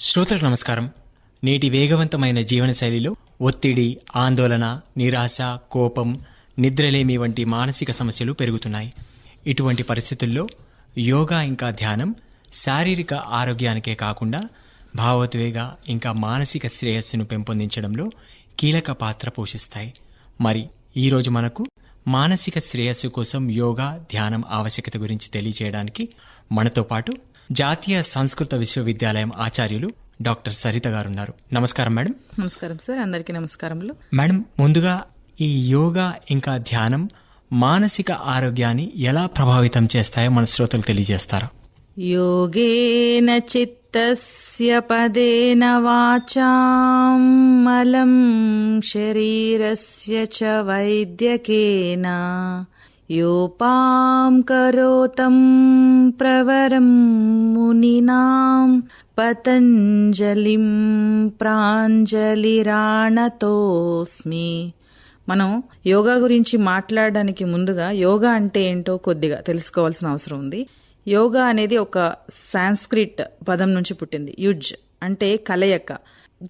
శ్రోతలకు నమస్కారం. నేటి వేగవంతమైన జీవనశైలిలో ఒత్తిడి, ఆందోళన, నిరాశ, కోపం, నిద్రలేమి వంటి మానసిక సమస్యలు పెరుగుతున్నాయి. ఇటువంటి పరిస్థితుల్లో యోగా ఇంకా ధ్యానం శారీరక ఆరోగ్యానికే కాకుండా భావోద్వేగ ఇంకా మానసిక శ్రేయస్సును పెంపొందించడంలో కీలక పాత్ర పోషిస్తాయి. మరి ఈరోజు మనకు మానసిక శ్రేయస్సు కోసం యోగా, ధ్యానం ఆవశ్యకత గురించి తెలియజేయడానికి మనతో పాటు జాతీయ సంస్కృత విశ్వవిద్యాలయం ఆచార్యులు డాక్టర్ సరిత గారున్నారు. నమస్కారం మేడం. నమస్కారం సార్, అందరికీ నమస్కారములు. మేడం, ముందుగా ఈ యోగా ఇంకా ధ్యానం మానసిక ఆరోగ్యాన్ని ఎలా ప్రభావితం చేస్తాయో మన శ్రోతలు తెలియజేస్తారా? యోగేన చిత్తస్య పదేన వాచాం మలం శరీరస్య చ వైద్యకేన యోపాం కరోతం ప్రవరం మునినాం పతంజలిం ప్రాంజలిరాణతోస్మి. మనం యోగా గురించి మాట్లాడడానికి ముందుగా యోగా అంటే ఏంటో కొద్దిగా తెలుసుకోవాల్సిన అవసరం ఉంది. యోగా అనేది ఒక సాంస్క్రిట్ పదం నుంచి పుట్టింది. యుజ్ అంటే కలయిక,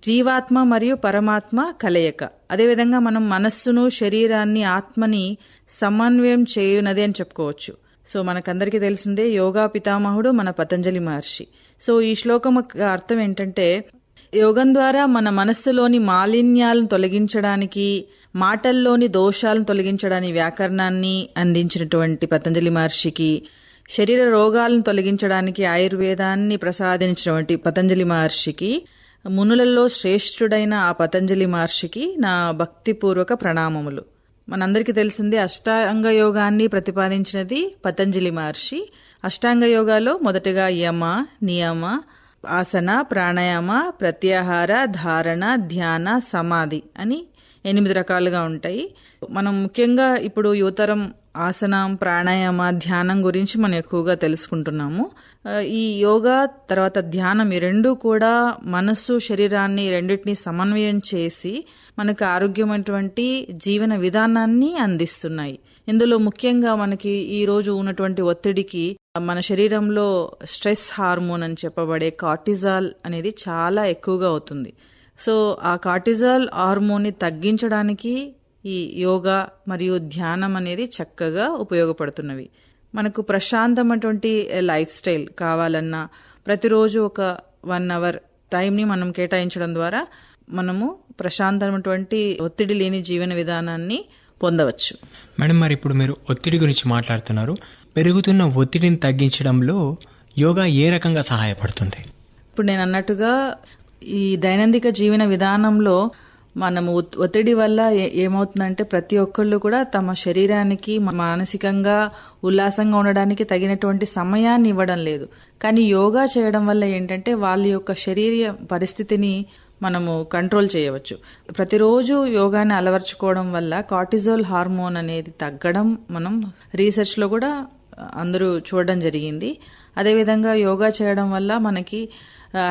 జీవాత్మ మరియు పరమాత్మ కలయిక. అదేవిధంగా మనం మనస్సును, శరీరాన్ని, ఆత్మని సమన్వయం చేయునది అని చెప్పుకోవచ్చు. సో మనకందరికీ తెలిసిందే యోగా పితామహుడు మన పతంజలి మహర్షి. సో ఈ శ్లోకం అర్థం ఏంటంటే, యోగం ద్వారా మన మనస్సులోని మాలిన్యాలను తొలగించడానికి, మాటల్లోని దోషాలను తొలగించడానికి వ్యాకరణాన్ని అందించినటువంటి పతంజలి మహర్షికి, శరీర రోగాలను తొలగించడానికి ఆయుర్వేదాన్ని ప్రసాదించినటువంటి పతంజలి మహర్షికి, మునులలో శ్రేష్ఠుడైన ఆ పతంజలి మహర్షికి నా భక్తిపూర్వక ప్రణామములు. మనందరికీ తెలిసిందే అష్టాంగ యోగాన్ని ప్రతిపాదించినది పతంజలి మహర్షి. అష్టాంగ యోగాలో మొదటగా యమ, నియమ, ఆసన, ప్రాణాయామ, ప్రత్యాహార, ధారణ, ధ్యాన, సమాధి అని 8 రకాలుగా ఉంటాయి. మనం ముఖ్యంగా ఇప్పుడు యువతరం ఆసనం, ప్రాణాయామ, ధ్యానం గురించి మనం ఎక్కువగా తెలుసుకుంటున్నాము. ఈ యోగా తర్వాత ధ్యానం ఈ రెండు కూడా మనస్సు, శరీరాన్ని రెండింటినీ సమన్వయం చేసి మనకు ఆరోగ్యమైనటువంటి జీవన విధానాన్ని అందిస్తున్నాయి. ఇందులో ముఖ్యంగా మనకి ఈ రోజు ఉన్నటువంటి ఒత్తిడికి మన శరీరంలో స్ట్రెస్ హార్మోన్ అని చెప్పబడే కార్టిజాల్ అనేది చాలా ఎక్కువగా అవుతుంది. సో ఆ కార్టిజాల్ హార్మోన్ని తగ్గించడానికి ఈ యోగా మరియు ధ్యానం అనేది చక్కగా ఉపయోగపడుతున్నవి. మనకు ప్రశాంతమైనటువంటి లైఫ్ స్టైల్ కావాలన్నా ప్రతిరోజు ఒక 1 అవర్ టైంని మనం కేటాయించడం ద్వారా మనము ప్రశాంతమైనటువంటి ఒత్తిడి లేని జీవన విధానాన్ని పొందవచ్చు. మేడం, మరి ఇప్పుడు మీరు ఒత్తిడి గురించి మాట్లాడుతున్నారు. పెరుగుతున్న ఒత్తిడిని తగ్గించడంలో యోగా ఏ రకంగా సహాయపడుతుంది? ఇప్పుడు నేను అన్నట్టుగా ఈ దైనందిక జీవన విధానంలో మనము ఒత్తిడి వల్ల ఏమవుతుందంటే ప్రతి ఒక్కళ్ళు కూడా తమ శరీరానికి మానసికంగా ఉల్లాసంగా ఉండడానికి తగినటువంటి సమయాన్ని ఇవ్వడం లేదు. కానీ యోగా చేయడం వల్ల ఏంటంటే వాళ్ళ యొక్క శరీర పరిస్థితిని మనము కంట్రోల్ చేయవచ్చు. ప్రతిరోజు యోగాని అలవర్చుకోవడం వల్ల కార్టిజోల్ హార్మోన్ అనేది తగ్గడం మనం రీసెర్చ్లో కూడా అందరూ చూడడం జరిగింది. అదేవిధంగా యోగా చేయడం వల్ల మనకి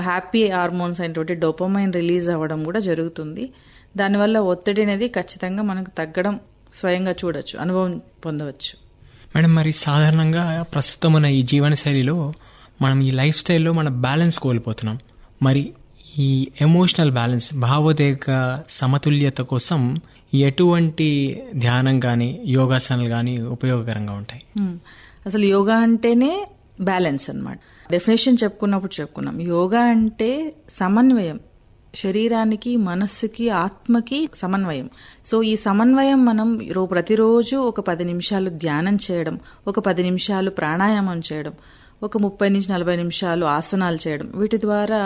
హ్యాపీ హార్మోన్స్ అయినటువంటి డోపమైన్ రిలీజ్ అవ్వడం కూడా జరుగుతుంది. దానివల్ల ఒత్తిడి అనేది ఖచ్చితంగా మనకు తగ్గడం స్వయంగా చూడొచ్చు, అనుభవం పొందవచ్చు. మేడం, మరి సాధారణంగా ప్రస్తుతం ఉన్న ఈ జీవనశైలిలో మనం ఈ లైఫ్ స్టైల్లో మన బ్యాలెన్స్ కోల్పోతున్నాం. మరి ఈ ఎమోషనల్ బ్యాలెన్స్, భావోద్వేగ సమతుల్యత కోసం ఎటువంటి ధ్యానం కానీ యోగాసనాలు కానీ ఉపయోగకరంగా ఉంటాయి? అసలు యోగా అంటేనే బ్యాలెన్స్ అన్నమాట. డెఫినేషన్ చెప్పుకున్నాం. యోగా అంటే సమన్వయం, శరీరానికి, మనస్సుకి, ఆత్మకి సమన్వయం. సో ఈ సమన్వయం మనం ప్రతిరోజు ఒక 10 నిమిషాలు ధ్యానం చేయడం, ఒక 10 నిమిషాలు ప్రాణాయామం చేయడం, ఒక 30 నుంచి 40 నిమిషాలు ఆసనాలు చేయడం, వీటి ద్వారా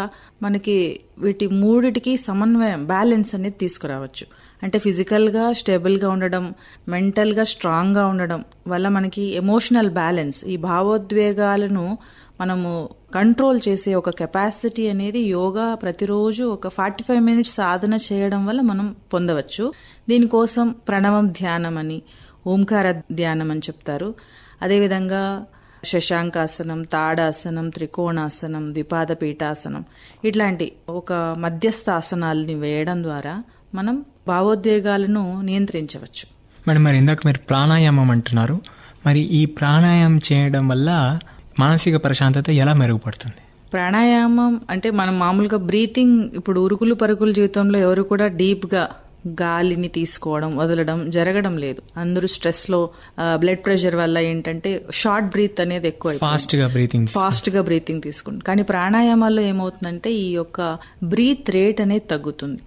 మనకి వీటి మూడిటికి సమన్వయం, బ్యాలెన్స్ అనేది తీసుకురావచ్చు. అంటే ఫిజికల్గా స్టేబుల్గా ఉండడం, మెంటల్గా స్ట్రాంగ్గా ఉండడం వల్ల మనకి ఎమోషనల్ బ్యాలెన్స్, ఈ భావోద్వేగాలను మనము కంట్రోల్ చేసే ఒక కెపాసిటీ అనేది యోగా ప్రతిరోజు ఒక 45 మినిట్స్ సాధన చేయడం వల్ల మనం పొందవచ్చు. దీనికోసం ప్రణవం ధ్యానం అని, ఓంకార ధ్యానం అని చెప్తారు. అదేవిధంగా శశాంకాసనం, తాడాసనం, త్రికోణాసనం, ద్విపాద పీఠాసనం ఇట్లాంటి ఒక మధ్యస్థ ఆసనాలని వేయడం ద్వారా మనం భావోద్వేగాలను నియంత్రించవచ్చు. మేడం, మరి ఇందాక మీరు ప్రాణాయామం అంటున్నారు. మరి ఈ ప్రాణాయామం చేయడం వల్ల మానసిక ప్రశాంతత ఎలా మెరుగుపడుతుంది? ప్రాణాయామం అంటే మనం మామూలుగా బ్రీతింగ్, ఇప్పుడు ఉరుకులు పరుగుల జీవితంలో ఎవరు కూడా డీప్ గా గాలిని తీసుకోవడం వదలడం జరగడం లేదు. అందరూ స్ట్రెస్ లో బ్లడ్ ప్రెషర్ వల్ల ఏంటంటే షార్ట్ బ్రీత్ అనేది ఎక్కువ ఫాస్ట్ గా బ్రీతింగ్ తీసుకుంటుంది. కానీ ప్రాణాయామాల్లో ఏమవుతుందంటే ఈ యొక్క బ్రీత్ రేట్ అనేది తగ్గుతుంది.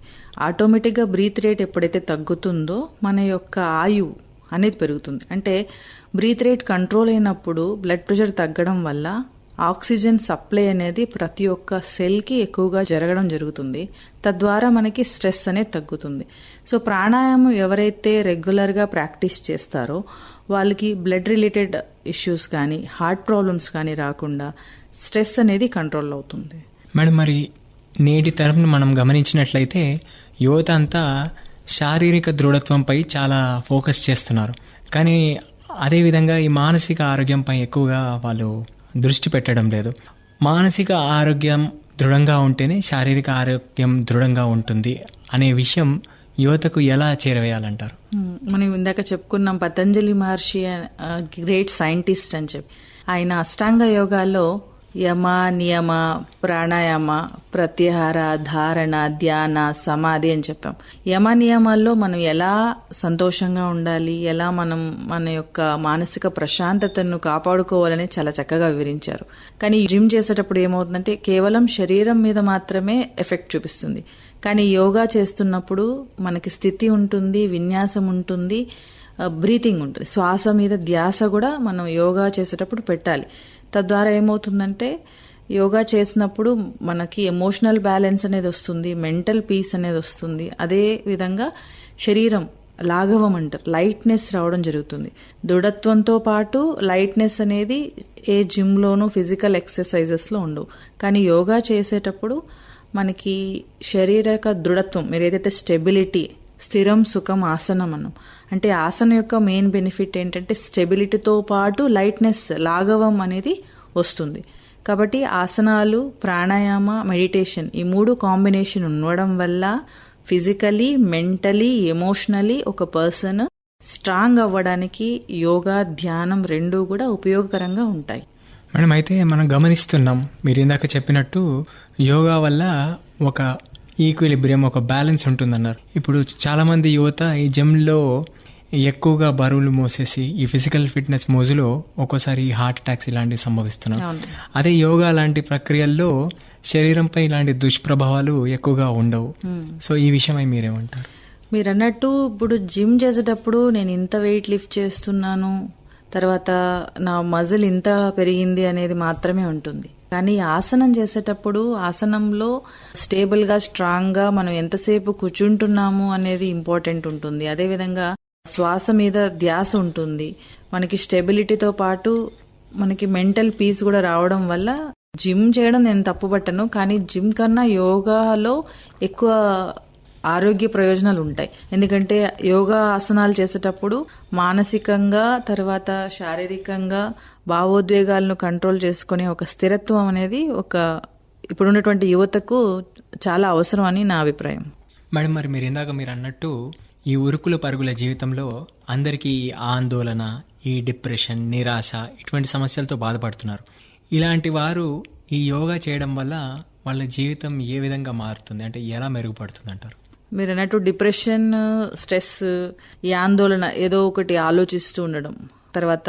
ఆటోమేటిక్ గా బ్రీత్ రేట్ ఎప్పుడైతే తగ్గుతుందో మన యొక్క ఆయువు అనేది పెరుగుతుంది. అంటే బ్రీత్ రేట్ కంట్రోల్ అయినప్పుడు బ్లడ్ ప్రెషర్ తగ్గడం వల్ల ఆక్సిజన్ సప్లై అనేది ప్రతి ఒక్క సెల్కి ఎక్కువగా జరగడం జరుగుతుంది. తద్వారా మనకి స్ట్రెస్ అనేది తగ్గుతుంది. సో ప్రాణాయామం ఎవరైతే రెగ్యులర్గా ప్రాక్టీస్ చేస్తారో వాళ్ళకి బ్లడ్ రిలేటెడ్ ఇష్యూస్ కానీ హార్ట్ ప్రాబ్లమ్స్ కానీ రాకుండా స్ట్రెస్ అనేది కంట్రోల్ అవుతుంది. మేడం, మరి నేటి తరంను మనం గమనించినట్లయితే యువత అంతా శారీరక దృఢత్వంపై చాలా ఫోకస్ చేస్తున్నారు. కానీ అదేవిధంగా ఈ మానసిక ఆరోగ్యంపై ఎక్కువగా వాళ్ళు దృష్టి పెట్టడం లేదు. మానసిక ఆరోగ్యం దృఢంగా ఉంటేనే శారీరక ఆరోగ్యం దృఢంగా ఉంటుంది అనే విషయం యువతకు ఎలా చేరవేయాలంటారు? మనం ఇందాక చెప్పుకున్నాం పతంజలి మహర్షి గ్రేట్ సైంటిస్ట్ అని చెప్పి. ఆయన అష్టాంగ యోగాలో యమ, నియమ, ప్రాణాయామ, ప్రత్యాహార, ధారణ, ధ్యాన, సమాధి అని చెప్పాం. యమ నియమాల్లో మనం ఎలా సంతోషంగా ఉండాలి, ఎలా మనం మన యొక్క మానసిక ప్రశాంతతను కాపాడుకోవాలని చాలా చక్కగా వివరించారు. కానీ జిమ్ చేసేటప్పుడు ఏమవుతుందంటే కేవలం శరీరం మీద మాత్రమే ఎఫెక్ట్ చూపిస్తుంది. కానీ యోగా చేస్తున్నప్పుడు మనకి స్థితి ఉంటుంది, విన్యాసం ఉంటుంది, బ్రీతింగ్ ఉంటుంది. శ్వాస మీద ధ్యాస కూడా మనం యోగా చేసేటప్పుడు పెట్టాలి. తద్వారా ఏమవుతుందంటే యోగా చేసినప్పుడు మనకి ఎమోషనల్ బ్యాలెన్స్ అనేది వస్తుంది, మెంటల్ పీస్ అనేది వస్తుంది. అదే విధంగా శరీరం లాఘవం అంటారు, లైట్నెస్ రావడం జరుగుతుంది. దృఢత్వంతో పాటు లైట్నెస్ అనేది ఏ జిమ్లోనూ ఫిజికల్ ఎక్సర్సైజెస్లో ఉండవు. కానీ యోగా చేసేటప్పుడు మనకి శారీరక దృఢత్వం, మీరు ఏదైతే స్టెబిలిటీ, స్థిరం సుఖం ఆసనం అన్నాం. అంటే ఆసనం యొక్క మెయిన్ బెనిఫిట్ ఏంటంటే స్టెబిలిటీతో పాటు లైట్నెస్, లాఘవం అనేది వస్తుంది. కాబట్టి ఆసనాలు, ప్రాణాయామ, మెడిటేషన్ ఈ మూడు కాంబినేషన్ ఉండడం వల్ల ఫిజికలీ, మెంటలీ, ఎమోషనలీ ఒక పర్సన్ స్ట్రాంగ్ అవ్వడానికి యోగా, ధ్యానం రెండూ కూడా ఉపయోగకరంగా ఉంటాయి. మేడం, అయితే మనం గమనిస్తున్నాం, మీరు ఇందాక చెప్పినట్టు యోగా వల్ల ఒక ఈక్విలిబ్రియం, ఒక బ్యాలెన్స్ ఉంటుందన్నారు. ఇప్పుడు చాలా మంది యువత ఈ జిమ్లో ఎక్కువగా బరువులు మోసేసి ఈ ఫిజికల్ ఫిట్నెస్ మోజులో ఒక్కోసారి హార్ట్ అటాక్స్ ఇలాంటివి సంభవిస్తున్నారు. అదే యోగా లాంటి ప్రక్రియల్లో శరీరంపై ఇలాంటి దుష్ప్రభావాలు ఎక్కువగా ఉండవు. సో ఈ విషయమై మీరేమంటారు? మీరు అన్నట్టు ఇప్పుడు జిమ్ చేసేటప్పుడు నేను ఇంత వెయిట్ లిఫ్ట్ చేస్తున్నాను, తర్వాత నా మజిల్ ఇంత పెరిగింది అనేది మాత్రమే ఉంటుంది. కానీ ఆసనం చేసేటప్పుడు ఆసనంలో స్టేబుల్ గా, స్ట్రాంగ్ గా మనం ఎంతసేపు కూర్చుంటున్నాము అనేది ఇంపార్టెంట్ ఉంటుంది. అదేవిధంగా శ్వాస మీద ధ్యాస ఉంటుంది. మనకి స్టెబిలిటీతో పాటు మనకి మెంటల్ పీస్ కూడా రావడం వల్ల జిమ్ చేయడం నేను తప్పుపట్టను. కానీ జిమ్ కన్నా యోగాలో ఎక్కువ ఆరోగ్య ప్రయోజనాలు ఉంటాయి. ఎందుకంటే యోగా ఆసనాలు చేసేటప్పుడు మానసికంగా, తర్వాత శారీరకంగా భావోద్వేగాలను కంట్రోల్ చేసుకునే ఒక స్థిరత్వం అనేది ఇప్పుడున్నటువంటి యువతకు చాలా అవసరం అని నా అభిప్రాయం. మేడం, మరి మీరు అన్నట్టు ఈ ఉరుకుల పరుగుల జీవితంలో అందరికీ ఆందోళన, ఈ డిప్రెషన్, నిరాశ ఇటువంటి సమస్యలతో బాధపడుతున్నారు. ఇలాంటి వారు ఈ యోగా చేయడం వల్ల వాళ్ళ జీవితం ఏ విధంగా మారుతుంది, అంటే ఎలా మెరుగుపడుతుంది అంటారు? మీరు అన్నట్టు డిప్రెషన్, స్ట్రెస్, ఈ ఆందోళన, ఏదో ఒకటి ఆలోచిస్తూ ఉండడం, తర్వాత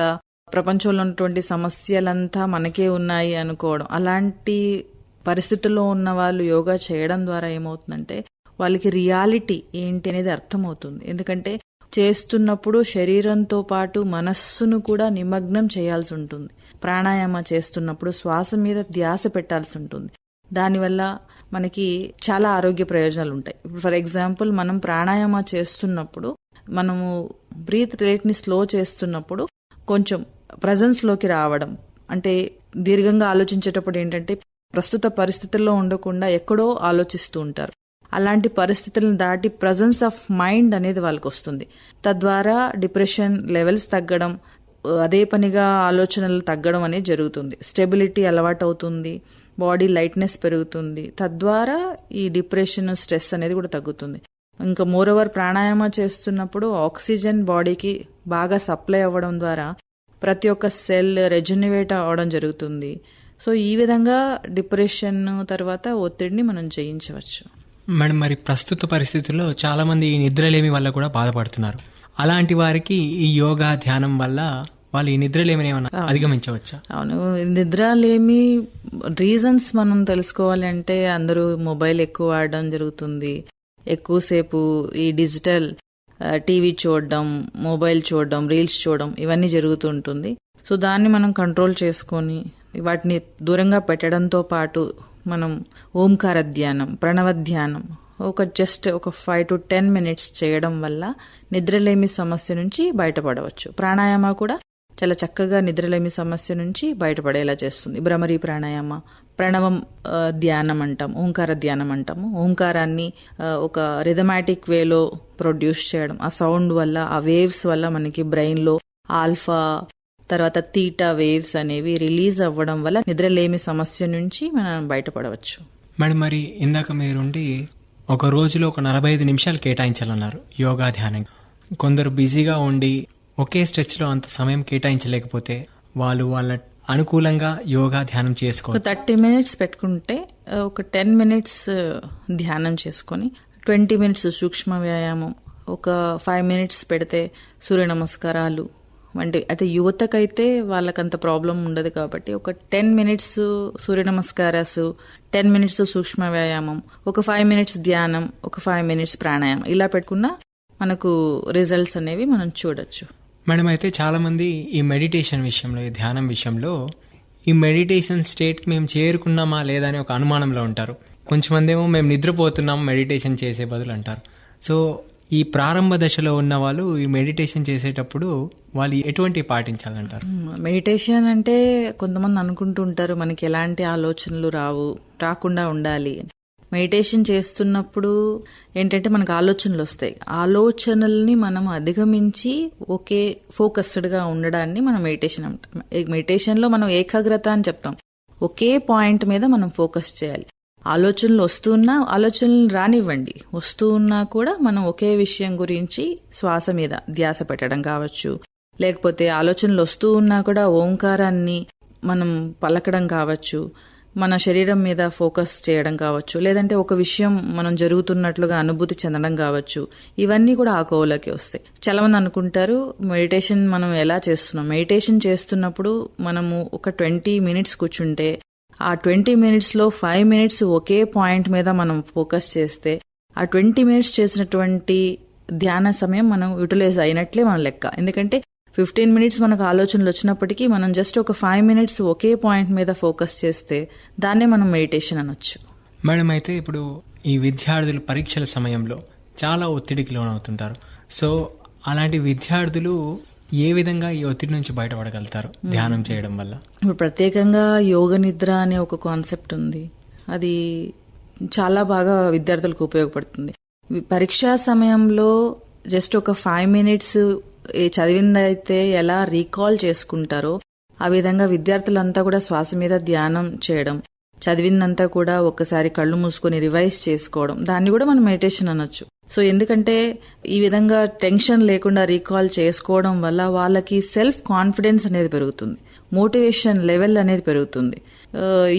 ప్రపంచంలో ఉన్నటువంటి సమస్యలంతా మనకే ఉన్నాయి అనుకోవడం, అలాంటి పరిస్థితుల్లో ఉన్న వాళ్ళు యోగా చేయడం ద్వారా ఏమవుతుందంటే వాళ్ళకి రియాలిటీ ఏంటి అనేది అర్థమవుతుంది. ఎందుకంటే చేస్తున్నప్పుడు శరీరంతో పాటు మనస్సును కూడా నిమగ్నం చేయాల్సి ఉంటుంది. ప్రాణాయామ చేస్తున్నప్పుడు శ్వాస మీద ధ్యాస పెట్టాల్సి ఉంటుంది. దానివల్ల మనకి చాలా ఆరోగ్య ప్రయోజనాలు ఉంటాయి. ఫర్ ఎగ్జాంపుల్, మనం ప్రాణాయామ చేస్తున్నప్పుడు మనము బ్రీత్ రేట్ ని స్లో చేస్తున్నప్పుడు కొంచెం ప్రజెన్స్ లోకి రావడం, అంటే దీర్ఘంగా ఆలోచించేటప్పుడు ఏంటంటే ప్రస్తుత పరిస్థితుల్లో ఉండకుండా ఎక్కడో ఆలోచిస్తూ ఉంటారు. అలాంటి పరిస్థితులను దాటి ప్రజెన్స్ ఆఫ్ మైండ్ అనేది వాళ్ళకి వస్తుంది. తద్వారా డిప్రెషన్ లెవెల్స్ తగ్గడం, అదే పనిగా ఆలోచనలు తగ్గడం అనేది జరుగుతుంది. స్టెబిలిటీ అలవాటు అవుతుంది, బాడీ లైట్నెస్ పెరుగుతుంది. తద్వారా ఈ డిప్రెషన్, స్ట్రెస్ అనేది కూడా తగ్గుతుంది. ఇంకా మోరోవర్ ప్రాణాయామ చేస్తున్నప్పుడు ఆక్సిజన్ బాడీకి బాగా సప్లై అవ్వడం ద్వారా ప్రతి ఒక్క సెల్ రెజెనరేట్ అవ్వడం జరుగుతుంది. సో ఈ విధంగా డిప్రెషన్ తర్వాత ఒత్తిడిని మనం జయించవచ్చు. మేడం, మరి ప్రస్తుత పరిస్థితుల్లో చాలా మంది ఈ నిద్రలేమి వల్ల కూడా బాధపడుతున్నారు. అలాంటి వారికి ఈ యోగా ధ్యానం వల్ల వాళ్ళు ఈ నిద్రలేమిని ఏమైనా అధిగమించవచ్చా? అవును, నిద్రలేమి రీజన్స్ మనం తెలుసుకోవాలి అంటే అందరూ మొబైల్ ఎక్కువ వాడడం జరుగుతుంది, ఎక్కువసేపు ఈ డిజిటల్ టీవీ చూడడం, మొబైల్ చూడడం, రీల్స్ చూడడం ఇవన్నీ జరుగుతూ ఉంటుంది. సో దాన్ని మనం కంట్రోల్ చేసుకొని వాటిని దూరంగా పెట్టడంతో పాటు మనం ఓంకార ధ్యానం, ప్రణవ ధ్యానం జస్ట్ ఒక 5 to 10 minutes చేయడం వల్ల నిద్రలేమి సమస్య నుంచి బయటపడవచ్చు. ప్రాణాయామ కూడా చాలా చక్కగా నిద్రలేమి సమస్య నుంచి బయటపడేలా చేస్తుంది. భ్రమరీ ప్రాణాయామ, ప్రణవం ధ్యానం అంటాం, ఓంకార ధ్యానం అంటాము. ఓంకారాన్ని ఒక రిథమాటిక్ వేలో ప్రొడ్యూస్ చేయడం, ఆ సౌండ్ వల్ల, ఆ వేవ్స్ వల్ల మనకి బ్రెయిన్లో ఆల్ఫా తర్వాత తీటా వేవ్స్ అనేవి రిలీజ్ అవ్వడం వల్ల నిద్రలేమి సమస్య నుంచి మనం బయటపడవచ్చు. మేడం, మరి ఇందాక మీరుండి ఒక రోజులో ఒక 45 నిమిషాలు కేటాయించాలన్నారు యోగా ధ్యానం. కొందరు బిజీగా ఉండి ఒకే స్ట్రెచ్లో అంత సమయం కేటాయించలేకపోతే వాళ్ళ అనుకూలంగా యోగా ధ్యానం చేసుకోవచ్చు. 30 minutes పెట్టుకుంటే ఒక 10 minutes ధ్యానం చేసుకొని 20 minutes సూక్ష్మ వ్యాయామం, ఒక 5 minutes పెడితే సూర్య నమస్కారాలు వంటి, అయితే యువతకైతే వాళ్ళకంత ప్రాబ్లం ఉండదు కాబట్టి ఒక 10 minutes సూర్య నమస్కారాలు, 10 minutes సూక్ష్మ వ్యాయామం, ఒక 5 minutes ధ్యానం, ఒక 5 minutes ప్రాణాయామం, ఇలా పెట్టుకున్నా మనకు రిజల్ట్స్ అనేవి మనం చూడొచ్చు. మేడం, అయితే చాలా మంది ఈ మెడిటేషన్ విషయంలో, ఈ ధ్యానం విషయంలో ఈ మెడిటేషన్ స్టేట్ మేము చేరుకున్నామా లేదా అని ఒక అనుమానంలో ఉంటారు. కొంచెమంది ఏమో మేము నిద్రపోతున్నాం మెడిటేషన్ చేసే బదులు అంటారు. సో ఈ ప్రారంభ దశలో ఉన్న వాళ్ళు ఈ మెడిటేషన్ చేసేటప్పుడు వాళ్ళు ఎటువంటి పాటించాలంటారు? మెడిటేషన్ అంటే కొంతమంది అనుకుంటూ ఉంటారు మనకి ఎలాంటి ఆలోచనలు రాకుండా ఉండాలి. మెడిటేషన్ చేస్తున్నప్పుడు ఏంటంటే మనకు ఆలోచనలు వస్తాయి. ఆలోచనల్ని మనం అధిగమించి ఒకే ఫోకస్డ్గా ఉండడాన్ని మనం మెడిటేషన్ అంటాం. మెడిటేషన్లో మనం ఏకాగ్రత అని చెప్తాం. ఒకే పాయింట్ మీద మనం ఫోకస్ చేయాలి. ఆలోచనలు వస్తున్నా ఆలోచనలు రానివ్వండి, వస్తూ ఉన్నా కూడా మనం ఒకే విషయం గురించి శ్వాస మీద ధ్యాస పెట్టడం కావచ్చు, లేకపోతే ఆలోచనలు వస్తూ ఉన్నా కూడా ఓంకారాన్ని మనం పలకడం కావచ్చు, మన శరీరం మీద ఫోకస్ చేయడం కావచ్చు, లేదంటే ఒక విషయం మనం జరుగుతున్నట్లుగా అనుభూతి చెందడం కావచ్చు. ఇవన్నీ కూడా ఆ కోవలోకి వస్తాయి. చాలా మంది అనుకుంటారు మెడిటేషన్ మనం ఎలా చేస్తున్నాం. మెడిటేషన్ చేస్తున్నప్పుడు మనము ఒక 20 minutes కూర్చుంటే ఆ 20 minutesలో 5 minutes ఒకే పాయింట్ మీద మనం ఫోకస్ చేస్తే ఆ 20 minutes చేసినటువంటి ధ్యాన సమయం మనం యూటిలైజ్ అయినట్లే మన లెక్క. ఎందుకంటే 15 minutes మనకు ఆలోచనలు వచ్చినప్పటికీ మనం జస్ట్ ఒక 5 minutes ఒకే పాయింట్ మీద ఫోకస్ చేస్తే దాన్నే మనం మెడిటేషన్ అనొచ్చు. మేడం, అయితే ఇప్పుడు ఈ విద్యార్థులు పరీక్షల సమయంలో చాలా ఒత్తిడికి లోనవుతుంటారు. సో అలాంటి విద్యార్థులు ఏ విధంగా ఈ ఒత్తిడి నుంచి బయటపడగలుగుతారు ధ్యానం చేయడం వల్ల? ఇప్పుడు ప్రత్యేకంగా యోగ నిద్ర అనే ఒక కాన్సెప్ట్ ఉంది. అది చాలా బాగా విద్యార్థులకు ఉపయోగపడుతుంది. పరీక్షా సమయంలో జస్ట్ ఒక 5 minutes చదివిందైతే ఎలా రీకాల్ చేసుకుంటారో ఆ విధంగా విద్యార్థులంతా కూడా శ్వాస మీద ధ్యానం చేయడం, చదివిందంతా కూడా ఒక్కసారి కళ్ళు మూసుకొని రివైజ్ చేసుకోవడం, దాన్ని కూడా మనం మెడిటేషన్ అనొచ్చు. సో ఎందుకంటే ఈ విధంగా టెన్షన్ లేకుండా రీకాల్ చేసుకోవడం వల్ల వాళ్ళకి సెల్ఫ్ కాన్ఫిడెన్స్ అనేది పెరుగుతుంది, మోటివేషన్ లెవెల్ అనేది పెరుగుతుంది.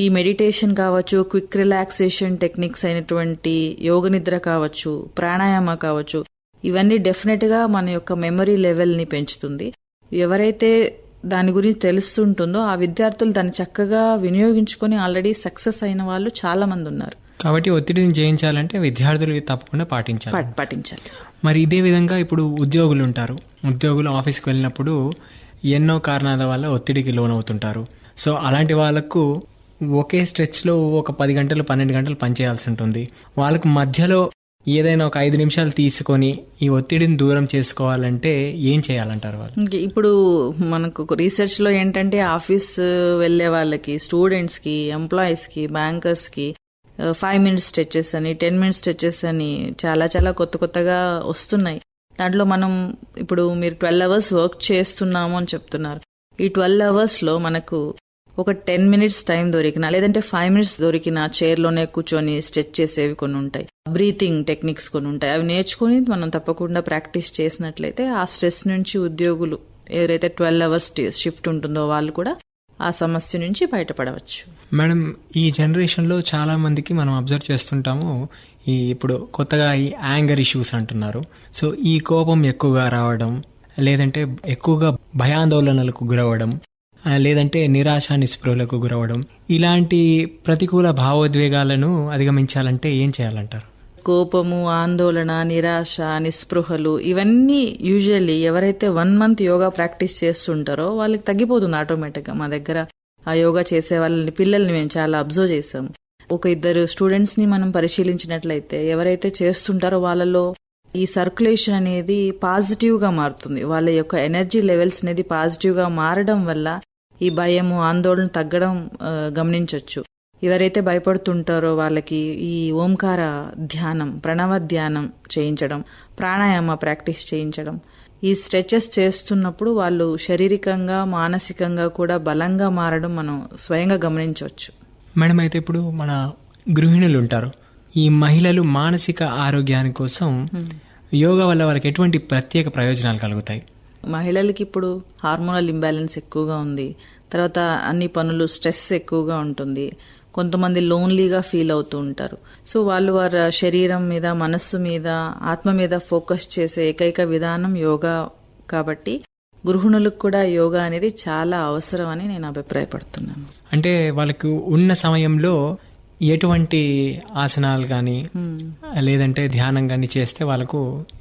ఈ మెడిటేషన్ కావచ్చు, క్విక్ రిలాక్సేషన్ టెక్నిక్స్ అయినటువంటి యోగ నిద్ర కావచ్చు, ప్రాణాయామ కావచ్చు, ఇవన్నీ డెఫినెట్ గా మన యొక్క మెమరీ లెవెల్ ని పెంచుతుంది. ఎవరైతే దాని గురించి తెలుస్తుంటుందో ఆ విద్యార్థులు దాన్ని చక్కగా వినియోగించుకొని ఆల్రెడీ సక్సెస్ అయిన వాళ్ళు చాలా మంది ఉన్నారు. కాబట్టి ఒత్తిడిని జయించాలంటే విద్యార్థులు తప్పకుండా పాటించాలి. మరి ఇదే విధంగా ఇప్పుడు ఉద్యోగులు ఉంటారు. ఉద్యోగులు ఆఫీస్కి వెళ్ళినప్పుడు ఎన్నో కారణాల వల్ల ఒత్తిడికి లోనవుతుంటారు. సో అలాంటి వాళ్ళకు ఒకే స్ట్రెచ్లో ఒక 10 గంటలు 12 గంటలు పనిచేయాల్సి ఉంటుంది. వాళ్ళకు మధ్యలో ఏదైనా ఒక 5 నిమిషాలు తీసుకొని ఈ ఒత్తిడిని దూరం చేసుకోవాలంటే ఏం చేయాలంటారు వాళ్ళు? ఇప్పుడు మనకు రీసెర్చ్ లో ఏంటంటే ఆఫీస్ వెళ్లే వాళ్ళకి, స్టూడెంట్స్ కి, ఎంప్లాయీస్ కి, బ్యాంకర్స్ కి 5 minutes స్ట్రెచెస్ అని, 10 minutes స్ట్రెచెస్ అని చాలా కొత్తగా వస్తున్నాయి. దాంట్లో మనం ఇప్పుడు మీరు 12 hours వర్క్ చేస్తున్నాము అని చెప్తున్నారు. ఈ 12 hours లో మనకు ఒక 10 minutes టైం దొరికినా, లేదంటే 5 minutes దొరికినా చైర్లోనే కూర్చొని స్ట్రెచ్ చేసేవి కొన్ని ఉంటాయి, బ్రీతింగ్ టెక్నిక్స్ కొన్ని ఉంటాయి. అవి నేర్చుకుని మనం తప్పకుండా ప్రాక్టీస్ చేసినట్లయితే ఆ స్ట్రెస్ నుంచి ఉద్యోగులు ఎవరైతే 12 hours షిఫ్ట్ ఉంటుందో వాళ్ళు కూడా ఆ సమస్య నుంచి బయటపడవచ్చు. మేడం, ఈ జనరేషన్లో చాలా మందికి మనం అబ్జర్వ్ చేస్తుంటాము, ఇప్పుడు కొత్తగా ఈ యాంగర్ ఇష్యూస్ అంటున్నారు. సో ఈ కోపం ఎక్కువగా రావడం, లేదంటే ఎక్కువగా భయాందోళనలకు గురవడం, లేదంటే నిరాశ నిస్పృహలకు గురవడం, ఇలాంటి ప్రతికూల భావోద్వేగాలను అధిగమించాలంటే ఏం చేయాలంటారు? కోపము, ఆందోళన, నిరాశ, నిస్పృహలు ఇవన్నీ యూజువల్లీ ఎవరైతే 1 month యోగా ప్రాక్టీస్ చేస్తుంటారో వాళ్ళకి తగ్గిపోతుంది ఆటోమేటిక్గా. మా దగ్గర ఆ యోగా చేసే వాళ్ళని, పిల్లల్ని మేము చాలా అబ్జర్వ్ చేసాము. ఒక 2 స్టూడెంట్స్ ని మనం పరిశీలించినట్లయితే ఎవరైతే చేస్తుంటారో వాళ్ళలో ఈ సర్క్యులేషన్ అనేది పాజిటివ్ గా మారుతుంది. వాళ్ళ యొక్క ఎనర్జీ లెవెల్స్ అనేది పాజిటివ్ గా మారడం వల్ల ఈ భయము, ఆందోళన తగ్గడం గమనించవచ్చు. ఎవరైతే భయపడుతుంటారో వాళ్ళకి ఈ ఓంకార ధ్యానం, ప్రణవ ధ్యానం చేయించడం, ప్రాణాయామ ప్రాక్టీస్ చేయించడం, ఈ స్ట్రెచెస్ చేస్తున్నప్పుడు వాళ్ళు శారీరకంగా, మానసికంగా కూడా బలంగా మారడం మనం స్వయంగా గమనించవచ్చు. మేడం, అయితే ఇప్పుడు మన గృహిణులు ఉంటారు, ఈ మహిళలు మానసిక ఆరోగ్యాని కోసం యోగా వల్ల వాళ్ళకి ఎటువంటి ప్రత్యేక ప్రయోజనాలు కలుగుతాయి? మహిళలకి ఇప్పుడు హార్మోనల్ ఇంబ్యాలెన్స్ ఎక్కువగా ఉంది. తర్వాత అన్ని పనులు, స్ట్రెస్ ఎక్కువగా ఉంటుంది. కొంతమంది లోన్లీగా ఫీల్ అవుతూ ఉంటారు. సో వాళ్ళు వారి శరీరం మీద, మనస్సు మీద, ఆత్మ మీద ఫోకస్ చేసే ఏకైక విధానం యోగా. కాబట్టి గృహిణులకు కూడా యోగా అనేది చాలా అవసరం అని నేను అభిప్రాయపడుతున్నాను. అంటే వాళ్ళకు ఉన్న సమయంలో ఎటువంటి ఆసనాలు కానీ లేదంటే ధ్యానం కానీ చేస్తే వాళ్ళకు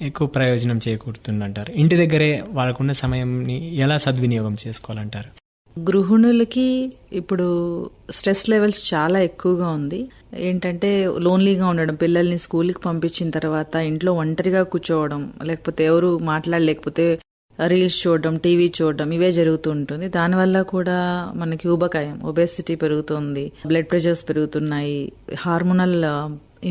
ఎక్కువ ప్రయోజనం చేకూరుతుందంటారు? ఇంటి దగ్గరే వాళ్ళకున్న సమయంని ఎలా సద్వినియోగం చేసుకోవాలంటారు? గృహిణులకి ఇప్పుడు స్ట్రెస్ లెవెల్స్ చాలా ఎక్కువగా ఉంది. ఏంటంటే లోన్లీగా ఉండడం, పిల్లల్ని స్కూల్కి పంపించిన తర్వాత ఇంట్లో ఒంటరిగా కూర్చోవడం, లేకపోతే ఎవరు మాట్లాడలేకపోతే రీల్స్ చూడడం, టీవీ చూడడం, ఇవే జరుగుతూ ఉంటుంది. దానివల్ల కూడా మనకి ఊబకాయం, ఒబేసిటీ పెరుగుతుంది, బ్లడ్ ప్రెషర్స్ పెరుగుతున్నాయి, హార్మోనల్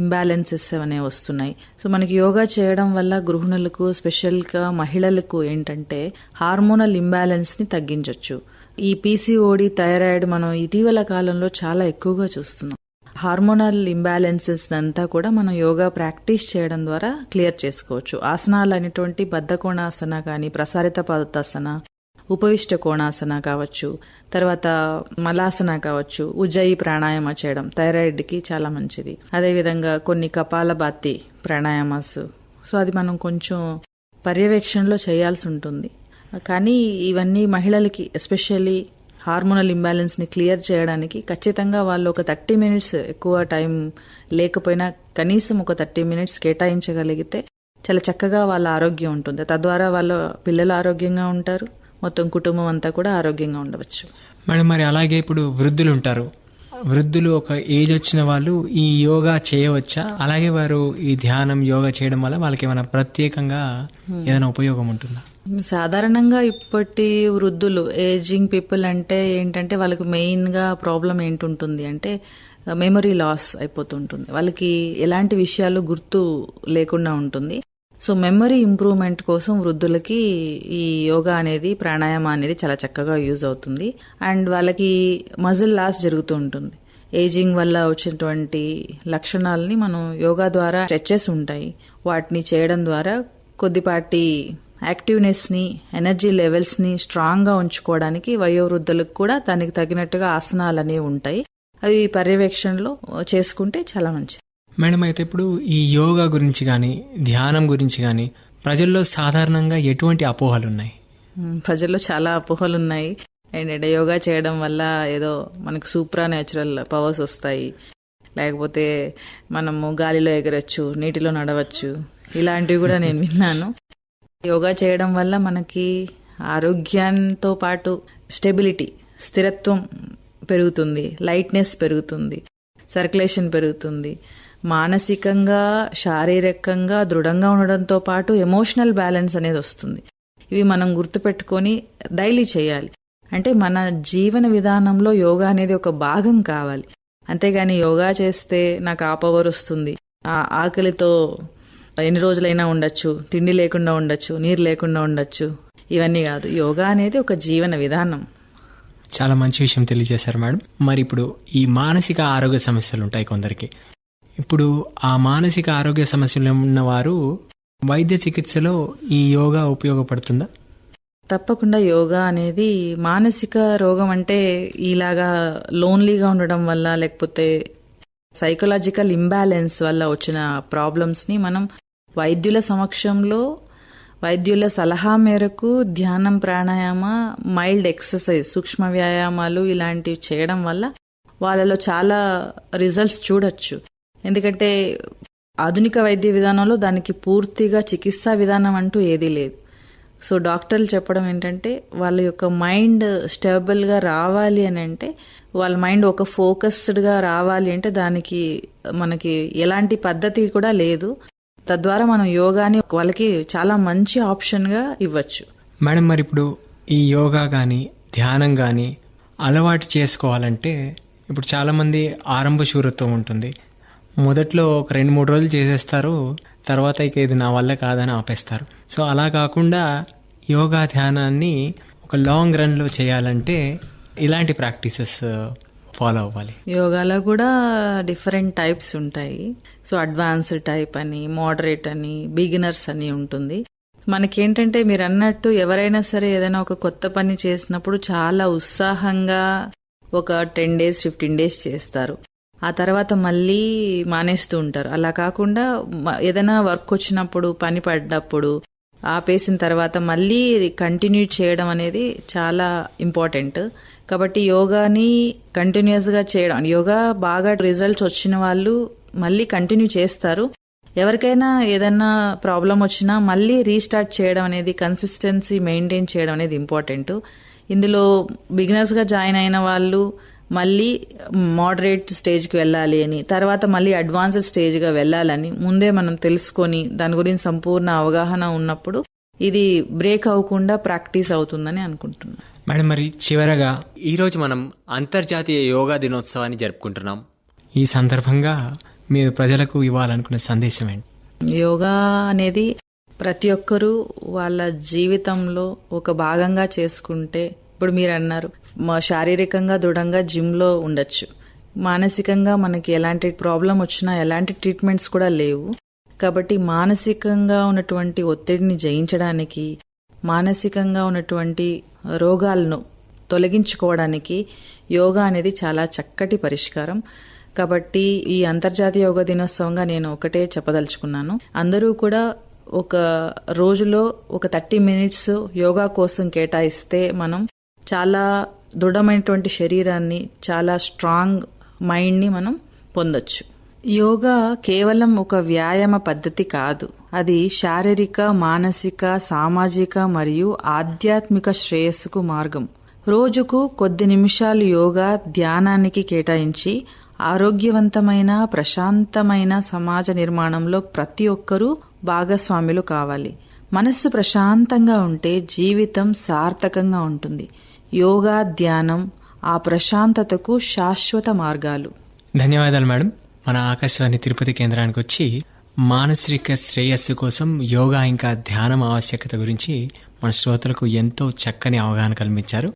ఇంబ్యాలెన్సెస్ అనేవి వస్తున్నాయి. సో మనకి యోగా చేయడం వల్ల గృహిణులకు, స్పెషల్గా మహిళలకు ఏంటంటే హార్మోనల్ ఇంబ్యాలెన్స్ ని తగ్గించవచ్చు. ఈ పీసీఓడి, థైరాయిడ్ మనం ఇటీవల కాలంలో చాలా ఎక్కువగా చూస్తున్నాం. హార్మోనల్ ఇంబ్యాలెన్సెస్ అంతా కూడా మనం యోగా ప్రాక్టీస్ చేయడం ద్వారా క్లియర్ చేసుకోవచ్చు. ఆసనాలు అనేటువంటి బద్ధ కోణాసన కానీ, ప్రసారిత పాదాసన, ఉపవిష్ట కోణాసన కావచ్చు, తర్వాత మలాసన కావచ్చు, ఉజ్జయి ప్రాణాయామ చేయడం థైరాయిడ్ కి చాలా మంచిది. అదేవిధంగా కొన్ని కపాలభాతి ప్రాణాయామాస్. సో అది మనం కొంచెం పర్యవేక్షణలో చేయాల్సి ఉంటుంది. కానీ ఇవన్నీ మహిళలకి ఎస్పెషల్లీ హార్మోనల్ ఇంబ్యాలెన్స్ ని క్లియర్ చేయడానికి ఖచ్చితంగా వాళ్ళు ఒక 30 minutes, ఎక్కువ టైం లేకపోయినా కనీసం ఒక 30 minutes కేటాయించగలిగితే చాలా చక్కగా వాళ్ళ ఆరోగ్యం ఉంటుంది. తద్వారా వాళ్ళ పిల్లలు ఆరోగ్యంగా ఉంటారు, మొత్తం కుటుంబం అంతా కూడా ఆరోగ్యంగా ఉండవచ్చు. మేడం, మరి అలాగే ఇప్పుడు వృద్ధులు ఉంటారు, వృద్ధులు ఒక ఏజ్ వచ్చిన వాళ్ళు ఈ యోగా చేయవచ్చా? అలాగే వారు ఈ ధ్యానం, యోగా చేయడం వల్ల వాళ్ళకి ఏమైనా ప్రత్యేకంగా ఏదైనా ఉపయోగం ఉంటుందా? సాధారణంగా ఇప్పటి వృద్ధులు, ఏజింగ్ పీపుల్ అంటే ఏంటంటే వాళ్ళకి మెయిన్ గా ప్రాబ్లం ఏంటుంటుంది అంటే మెమరీ లాస్ అయిపోతుంటుంది. వాళ్ళకి ఎలాంటి విషయాలు గుర్తు లేకుండా ఉంటుంది. సో మెమరీ ఇంప్రూవ్మెంట్ కోసం వృద్ధులకి ఈ యోగా అనేది, ప్రాణాయామ అనేది చాలా చక్కగా యూజ్ అవుతుంది. అండ్ వాళ్ళకి మజిల్ లాస్ జరుగుతూ ఉంటుంది. ఏజింగ్ వల్ల వచ్చినటువంటి లక్షణాలని మనం యోగా ద్వారా స్ట్రెచెస్ ఉంటాయి, వాటిని చేయడం ద్వారా కొద్దిపాటి యాక్టివ్నెస్ ని, ఎనర్జీ లెవెల్స్ ని స్ట్రాంగ్ గా ఉంచుకోవడానికి వయోవృద్ధులకు కూడా దానికి తగినట్టుగా ఆసనాలు అనేవి ఉంటాయి. అవి పర్యవేక్షణలో చేసుకుంటే చాలా మంచిది. మేడం, అయితే ఇప్పుడు ఈ యోగా గురించి కానీ, ధ్యానం గురించి కానీ ప్రజల్లో సాధారణంగా ఎటువంటి అపోహలు ఉన్నాయి? ప్రజల్లో చాలా అపోహలు ఉన్నాయి. ఏంటంటే యోగా చేయడం వల్ల ఏదో మనకు సూప్రా న్యాచురల్ పవర్స్ వస్తాయి, లేకపోతే మనము గాలిలో ఎగరొచ్చు, నీటిలో నడవచ్చు, ఇలాంటివి కూడా నేను విన్నాను. యోగా చేయడం వల్ల మనకి ఆరోగ్యంతో పాటు స్టెబిలిటీ, స్థిరత్వం పెరుగుతుంది, లైట్నెస్ పెరుగుతుంది, సర్క్యులేషన్ పెరుగుతుంది, మానసికంగా, శారీరకంగా దృఢంగా ఉండడంతో పాటు ఎమోషనల్ బ్యాలెన్స్ అనేది వస్తుంది. ఇవి మనం గుర్తుపెట్టుకొని డైలీ చేయాలి. అంటే మన జీవన విధానంలో యోగా అనేది ఒక భాగం కావాలి. అంతేగాని యోగా చేస్తే నాకు ఆ పవర్ వస్తుంది, ఆ ఆకలితో ఎన్ని రోజులైనా ఉండొచ్చు, తిండి లేకుండా ఉండొచ్చు, నీరు లేకుండా ఉండొచ్చు, ఇవన్నీ కాదు. యోగా అనేది ఒక జీవన విధానం. చాలా మంచి విషయం తెలియజేశారు మేడం. మరి ఇప్పుడు ఈ మానసిక ఆరోగ్య సమస్యలు ఉంటాయి కొందరికి. ఇప్పుడు ఆ మానసిక ఆరోగ్య సమస్యలు ఉన్నవారు వైద్య చికిత్సలో ఈ యోగా ఉపయోగపడుతుందా? తప్పకుండా యోగా అనేది మానసిక రోగం అంటే ఇలాగా లోన్లీగా ఉండడం వల్ల లేకపోతే సైకలాజికల్ ఇంబ్యాలెన్స్ వల్ల వచ్చిన ప్రాబ్లమ్స్ ని మనం వైద్యుల సమక్షంలో వైద్యుల సలహా మేరకు ధ్యానం, ప్రాణాయామ, మైల్డ్ ఎక్సర్సైజ్, సూక్ష్మ వ్యాయామాలు ఇలాంటివి చేయడం వల్ల వాళ్ళలో చాలా రిజల్ట్స్ చూడొచ్చు. ఎందుకంటే ఆధునిక వైద్య విధానంలో దానికి పూర్తిగా చికిత్సా విధానం అంటూ ఏదీ లేదు. సో డాక్టర్లు చెప్పడం ఏంటంటే వాళ్ళ యొక్క మైండ్ స్టేబుల్గా రావాలి అని అంటే, వాళ్ళ మైండ్ ఒక ఫోకస్డ్గా రావాలి అంటే దానికి మనకి ఎలాంటి పద్ధతి కూడా లేదు. తద్వారా మనం యోగాని వాళ్ళకి చాలా మంచి ఆప్షన్గా ఇవ్వచ్చు. మేడం, మరి ఇప్పుడు ఈ యోగా కానీ ధ్యానం కానీ అలవాటు చేసుకోవాలంటే ఇప్పుడు చాలామంది ఆరంభ శూరత్వం ఉంటుంది. మొదట్లో ఒక 2-3 రోజులు చేసేస్తారు, తర్వాత ఇక ఇది నా వల్ల కాదని ఆపేస్తారు. సో అలా కాకుండా యోగా ధ్యానాన్ని ఒక లాంగ్ రన్లో చేయాలంటే ఇలాంటి ప్రాక్టీసెస్ ఫాలో అవ్వాలి. యోగాలో కూడా డిఫరెంట్ టైప్స్ ఉంటాయి. సో అడ్వాన్స్డ్ టైప్ అని, మోడరేట్ అని, బిగినర్స్ అని ఉంటుంది. మనకేంటంటే మీరు అన్నట్టు ఎవరైనా సరే ఏదైనా ఒక కొత్త పని చేసినప్పుడు చాలా ఉత్సాహంగా ఒక 10 days 15 days చేస్తారు. ఆ తర్వాత మళ్ళీ మానేస్తూ ఉంటారు. అలా కాకుండా ఏదైనా వర్క్ వచ్చినప్పుడు, పని పడ్డప్పుడు ఆపేసిన తర్వాత మళ్ళీ కంటిన్యూ చేయడం అనేది చాలా ఇంపార్టెంట్. కాబట్టి యోగాని కంటిన్యూస్గా చేయడం, యోగా బాగా రిజల్ట్స్ వచ్చిన వాళ్ళు మళ్ళీ కంటిన్యూ చేస్తారు. ఎవరికైనా ఏదైనా ప్రాబ్లం వచ్చినా మళ్ళీ రీస్టార్ట్ చేయడం అనేది, కన్సిస్టెన్సీ మెయింటైన్ చేయడం అనేది ఇంపార్టెంట్. ఇందులో బిగినర్స్గా జాయిన్ అయిన వాళ్ళు మళ్ళీ మోడరేట్ స్టేజ్కి వెళ్ళాలి అని, తర్వాత మళ్ళీ అడ్వాన్స్డ్ స్టేజ్గా వెళ్ళాలని ముందే మనం తెలుసుకొని దాని గురించి సంపూర్ణ అవగాహన ఉన్నప్పుడు ఇది బ్రేక్ అవ్వకుండా ప్రాక్టీస్ అవుతుందని అనుకుంటున్నాను. మేడం, మరి చివరగా ఈరోజు మనం అంతర్జాతీయ యోగా దినోత్సవాన్ని జరుపుకుంటున్నాం. ఈ సందర్భంగా మీరు ప్రజలకు ఇవ్వాలనుకునే సందేశం ఏంటి? యోగా అనేది ప్రతి ఒక్కరూ వాళ్ళ జీవితంలో ఒక భాగంగా చేసుకుంటే, ఇప్పుడు మీరు అన్నారు శారీరకంగా దృఢంగా జిమ్లో ఉండొచ్చు, మానసికంగా మనకి ఎలాంటి ప్రాబ్లం వచ్చినా ఎలాంటి ట్రీట్మెంట్స్ కూడా లేవు. కాబట్టి మానసికంగా ఉన్నటువంటి ఒత్తిడిని జయించడానికి, మానసికంగా ఉన్నటువంటి రోగాలను తొలగించుకోవడానికి యోగా అనేది చాలా చక్కటి పరిష్కారం. కాబట్టి ఈ అంతర్జాతీయ యోగా దినోత్సవంగా నేను ఒకటే చెప్పదలుచుకున్నాను, అందరూ కూడా ఒక రోజులో ఒక 30 minutes యోగా కోసం కేటాయిస్తే మనం చాలా దృఢమైనటువంటి శరీరాన్ని, చాలా స్ట్రాంగ్ మైండ్ని మనం పొందొచ్చు. యోగా కేవలం ఒక వ్యాయామ పద్ధతి కాదు, అది శారీరక, మానసిక, సామాజిక మరియు ఆధ్యాత్మిక శ్రేయస్సుకు మార్గం. రోజుకు కొద్ది నిమిషాలు యోగా ధ్యానానికి కేటాయించి ఆరోగ్యవంతమైన, ప్రశాంతమైన సమాజ నిర్మాణంలో ప్రతి ఒక్కరూ భాగస్వాములు కావాలి. మనస్సు ప్రశాంతంగా ఉంటే జీవితం సార్థకంగా ఉంటుంది. యోగా, ధ్యానం ఆ ప్రశాంతతకు శాశ్వత మార్గాలు. ధన్యవాదాలు మేడం. మన ఆకాశవాణి తిరుపతి కేంద్రానికి వచ్చి మానసిక శ్రేయస్సు కోసం యోగా ఇంకా ధ్యానం ఆవశ్యకత గురించి మన శ్రోతలకు ఎంతో చక్కని అవగాహన కల్పించారు.